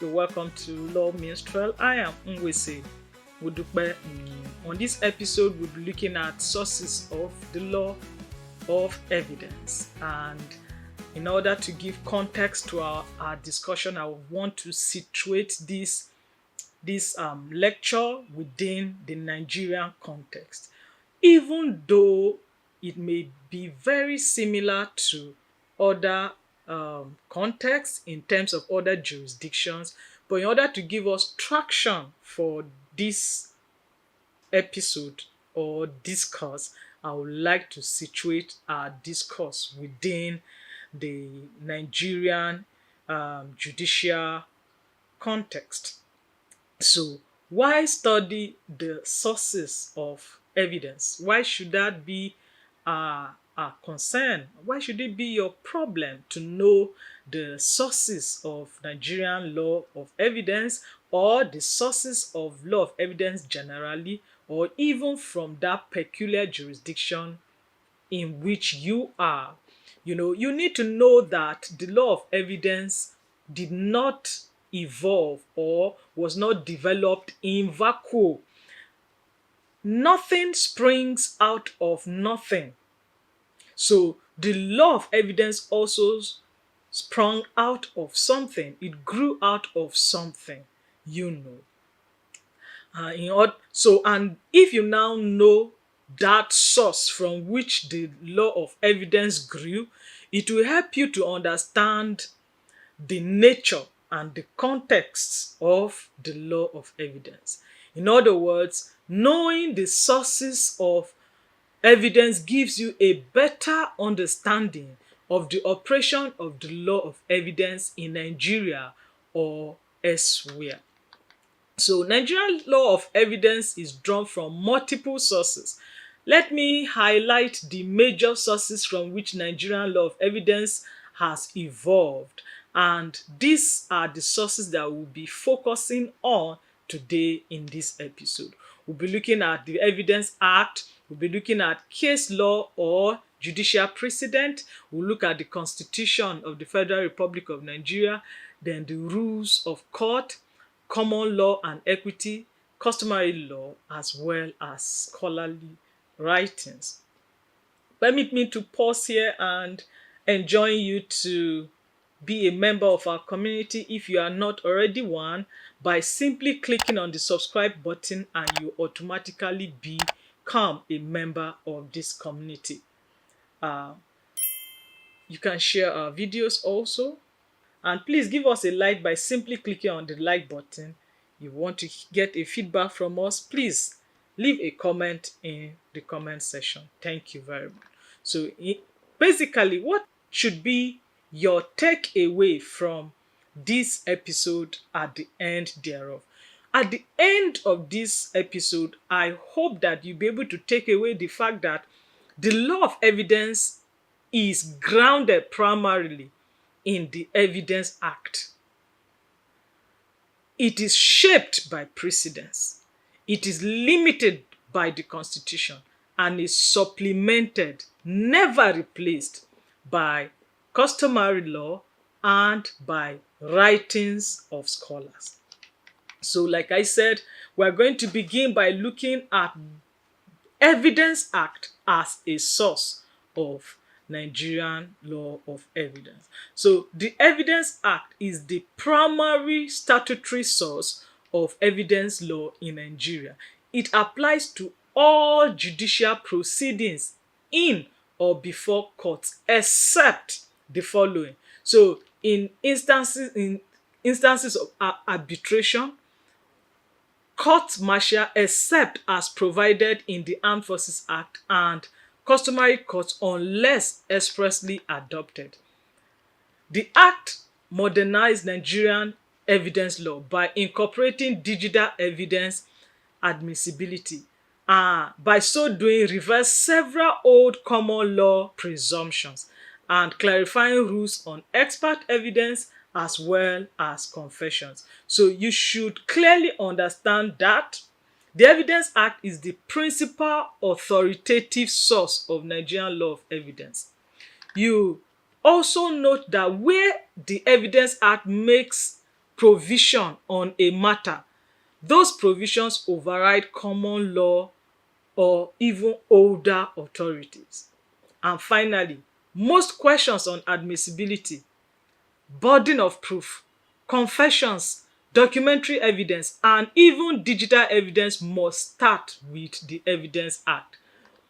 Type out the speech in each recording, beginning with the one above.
You're welcome to Law Minstrel. I am Nwese Wudupe. On this episode, we'll be looking at sources of the law of evidence. And in order to give context to our discussion, I want to situate this lecture within the Nigerian context. Even though it may be very similar to other contexts in terms of other jurisdictions, but in order to give us traction for this episode or discourse, I would like to situate our discourse within the Nigerian judicial context. So, why study the sources of evidence? Why should that be a concern? Why should it be your problem to know the sources of Nigerian law of evidence, or the sources of law of evidence generally, or even from that peculiar jurisdiction in which you are? You need to know that the law of evidence did not evolve or was not developed in vacuum. Nothing springs out of nothing. So the law of evidence also sprung out of something. It grew out of something, and if you now know that source from which the law of evidence grew, it will help you to understand the nature and the context of the law of evidence. In other words, knowing the sources of evidence gives you a better understanding of the operation of the law of evidence in Nigeria or elsewhere. So, Nigerian law of evidence is drawn from multiple sources. Let me highlight the major sources from which Nigerian law of evidence has evolved. And these are the sources that we'll be focusing on today in this episode. We'll be looking at the Evidence Act, we'll be looking at case law or judicial precedent, we'll look at the Constitution of the Federal Republic of Nigeria, then the rules of court, common law and equity, customary law, as well as scholarly writings. Permit me to pause here and enjoin you to be a member of our community if you are not already one, by simply clicking on the subscribe button, and you automatically become a member of this community. You can share our videos also, and please give us a like by simply clicking on the like button. You want to get a feedback from us, please leave a comment in the comment section. Thank you very much. So basically, what should be your takeaway from this episode at the end thereof? At the end of this episode, I hope that you'll be able to take away the fact that the law of evidence is grounded primarily in the Evidence Act. It is shaped by precedents. It is limited by the Constitution and is supplemented, never replaced, by customary law and by writings of scholars. So, like I said, we're going to begin by looking at Evidence Act as a source of Nigerian law of evidence. So the Evidence Act is the primary statutory source of evidence law in Nigeria. It applies to all judicial proceedings in or before courts except the following. So in instances of arbitration, court-martial except as provided in the Armed Forces Act, and customary courts unless expressly adopted. The Act modernized Nigerian evidence law by incorporating digital evidence admissibility. By so doing, reversed several old common law presumptions and clarifying rules on expert evidence as well as confessions. So you should clearly understand that the Evidence Act is the principal authoritative source of Nigerian law of evidence. You also note that where the Evidence Act makes provision on a matter, those provisions override common law or even older authorities. And finally, most questions on admissibility, burden of proof, confessions, documentary evidence, and even digital evidence must start with the Evidence Act.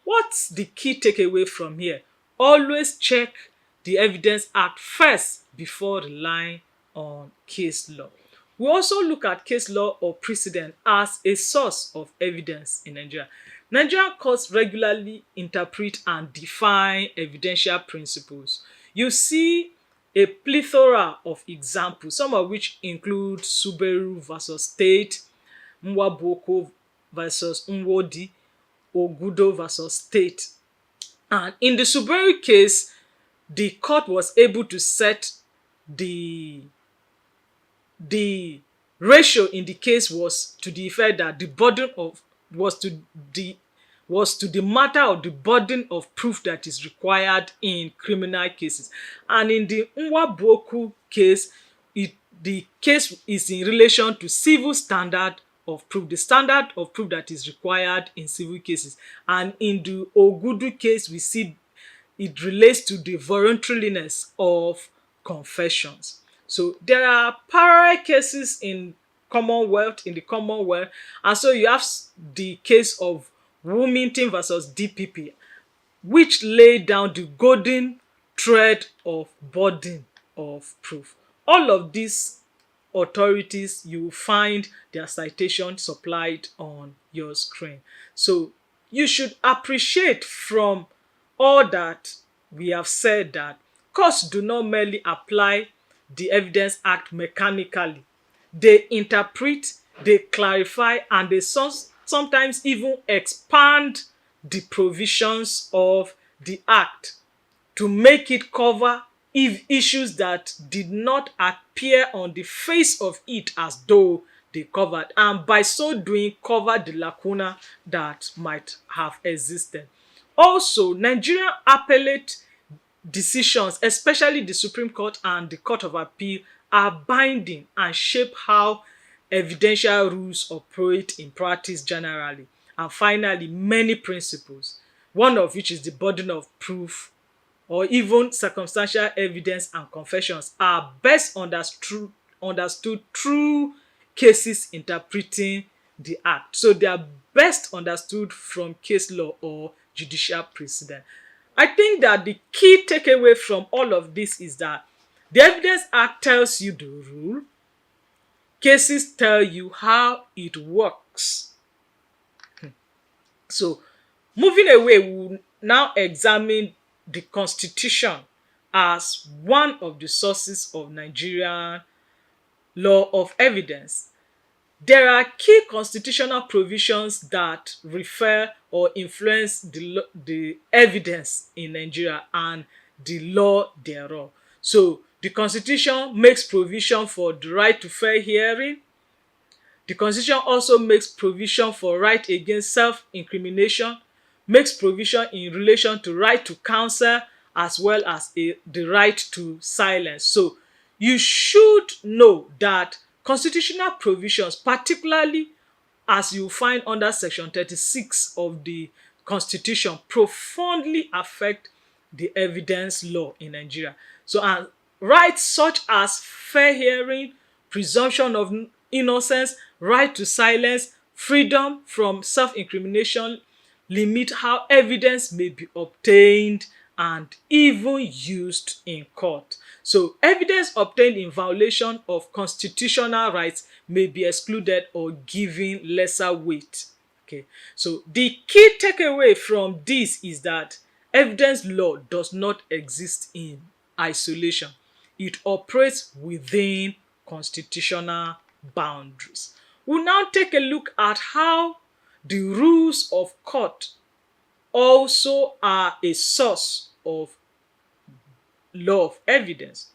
What's the key takeaway from here? Always check the Evidence Act first before relying on case law. We also look at case law or precedent as a source of evidence in Nigeria. Nigerian courts regularly interpret and define evidential principles. You see a plethora of examples, some of which include Subaru versus State, Nwaboko versus Nwodi, Ogudo versus State. And in the Subaru case, the court was able to set the the ratio in the case was to the effect that the burden of the was to the matter of the burden of proof that is required in criminal cases. And in the Nwabuoku case, the case is in relation to civil standard of proof, the standard of proof that is required in civil cases. And in the Ogudu case, we see it relates to the voluntariness of confessions. So there are parallel cases in the Commonwealth, and so you have the case of Wilmington versus DPP, which laid down the golden thread of burden of proof. All of these authorities, you will find their citation supplied on your screen. So you should appreciate from all that we have said that courts do not merely apply the Evidence Act mechanically. They interpret, they clarify, and they sometimes even expand the provisions of the act to make it cover if issues that did not appear on the face of it as though they covered, and by so doing cover the lacuna that might have existed. Also, Nigerian appellate decisions, especially the Supreme Court and the Court of Appeal, are binding and shape how evidential rules operate in practice generally. And finally, many principles, one of which is the burden of proof or even circumstantial evidence and confessions, are best understood through cases interpreting the act. So they are best understood from case law or judicial precedent. I think that the key takeaway from all of this is that the Evidence Act tells you the rule, cases tell you how it works. So, moving away, we will now examine the Constitution as one of the sources of Nigerian law of evidence. There are key constitutional provisions that refer or influence the evidence in Nigeria and the law thereof. So, the Constitution makes provision for the right to fair hearing. The Constitution also makes provision for right against self-incrimination, makes provision in relation to right to counsel, as well as the right to silence. So you should know that constitutional provisions, particularly as you find under Section 36 of the Constitution, profoundly affect the evidence law in Nigeria. So, and rights such as fair hearing, presumption of innocence, right to silence, freedom from self-incrimination limit how evidence may be obtained and even used in court. So, evidence obtained in violation of constitutional rights may be excluded or given lesser weight. Okay, so the key takeaway from this is that evidence law does not exist in isolation. It operates within constitutional boundaries. We'll now take a look at how the rules of court also are a source of law of evidence.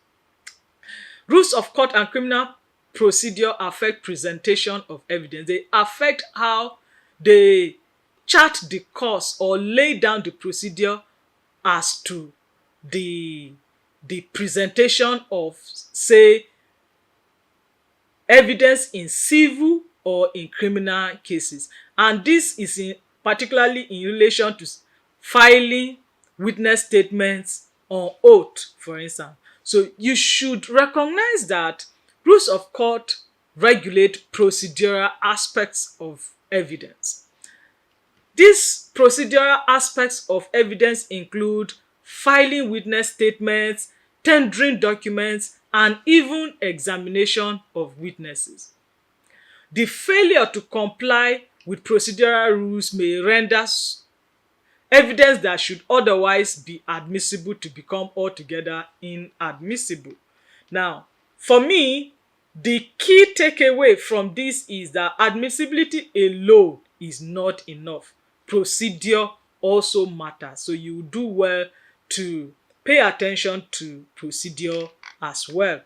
Rules of court and criminal procedure affect presentation of evidence. They affect how they chart the course or lay down the procedure as to the presentation of, say, evidence in civil or in criminal cases. And this is particularly in relation to filing witness statements on oath, for instance. So you should recognize that rules of court regulate procedural aspects of evidence. These procedural aspects of evidence include filing witness statements, tendering documents, and even examination of witnesses. The failure to comply with procedural rules may render evidence that should otherwise be admissible to become altogether inadmissible. Now, for me, the key takeaway from this is that admissibility alone is not enough. Procedure also matters. So you do well to pay attention to procedure as well.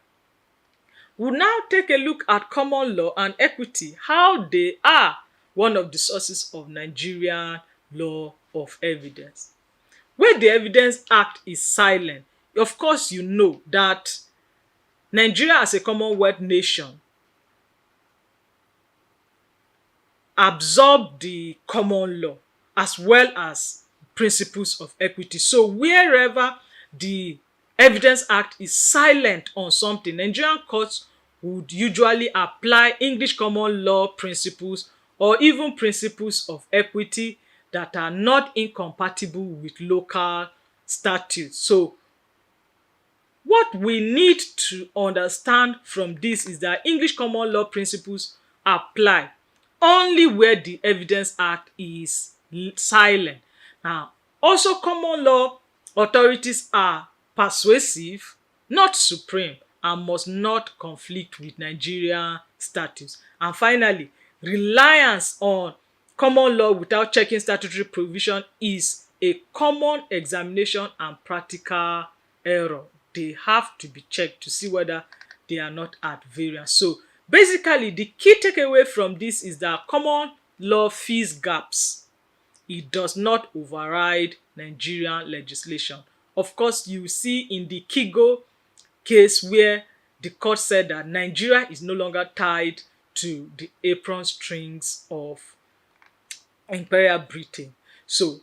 We'll now take a look at common law and equity, how they are one of the sources of Nigerian law of evidence. Where the Evidence Act is silent, of course you know that Nigeria as a Commonwealth nation absorb the common law as well as principles of equity. So wherever the Evidence Act is silent on something, Nigerian courts would usually apply English common law principles or even principles of equity that are not incompatible with local statutes. So what we need to understand from this is that English common law principles apply only where the Evidence Act is silent. Now, also common law authorities are persuasive, not supreme, and must not conflict with Nigerian statutes. And finally, reliance on common law without checking statutory provision is a common examination and practical error. They have to be checked to see whether they are not at variance. So basically, the key takeaway from this is that common law fills gaps. It does not override Nigerian legislation. Of course, you see in the Kigo case where the court said that Nigeria is no longer tied to the apron strings of Imperial Britain. So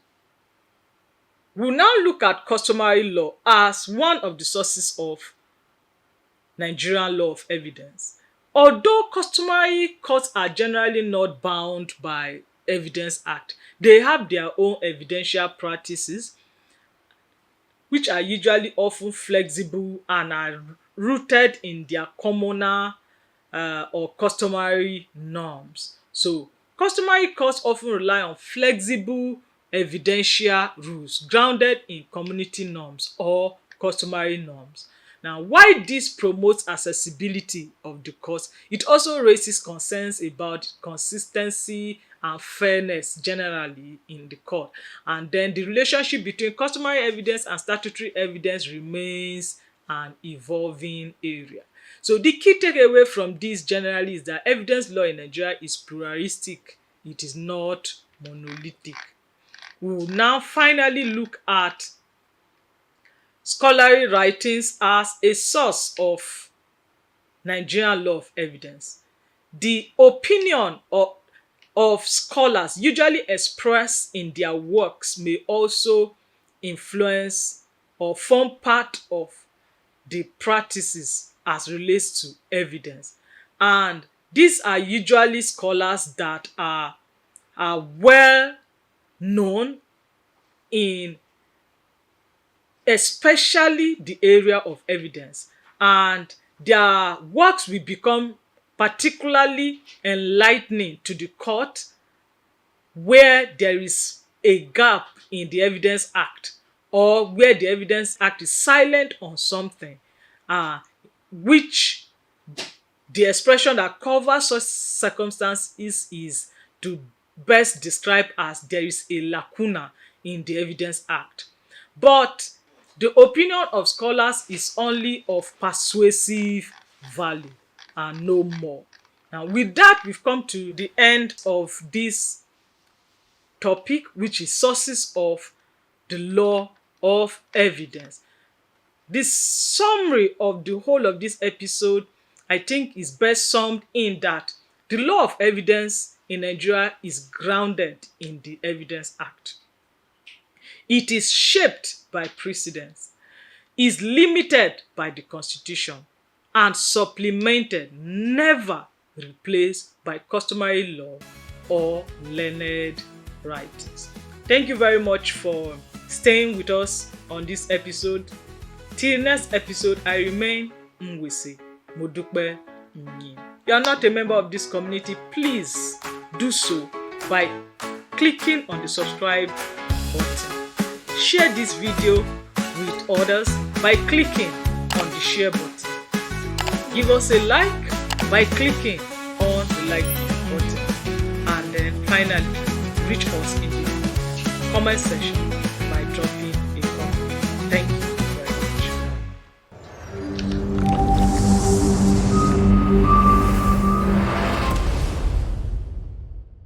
we'll now look at customary law as one of the sources of Nigerian law of evidence. Although customary courts are generally not bound by Evidence Act, they have their own evidential practices which are usually often flexible and are rooted in their commoner or customary norms. So customary courts often rely on flexible evidential rules grounded in community norms or customary norms. Now, while this promotes accessibility of the court, it also raises concerns about consistency and fairness generally in the court. And then the relationship between customary evidence and statutory evidence remains an evolving area. So the key takeaway from this generally is that evidence law in Nigeria is pluralistic. It is not monolithic. We will now finally look at scholarly writings as a source of Nigerian law of evidence. The opinion of scholars usually expressed in their works may also influence or form part of the practices as relates to evidence. And these are usually scholars that are well known in especially the area of evidence, and their works will become particularly enlightening to the court where there is a gap in the Evidence Act or where the Evidence Act is silent on something, which the expression that covers such circumstances is to best describe as there is a lacuna in the Evidence Act. But the opinion of scholars is only of persuasive value and no more. Now, with that, we've come to the end of this topic, which is sources of the law of evidence. The summary of the whole of this episode I think is best summed in that the law of evidence in Nigeria is grounded in the Evidence Act. It is shaped by precedents, is limited by the Constitution, and supplemented, never replaced by customary law or learned writings. Thank you very much for staying with us on this episode. Till next episode, I remain Mwisi Modupe Nyi. You are not a member of this community, please do so by clicking on the subscribe button. Share this video with others by clicking on the share button. Give us a like by clicking on the like button. And then finally, reach us in the comment section by dropping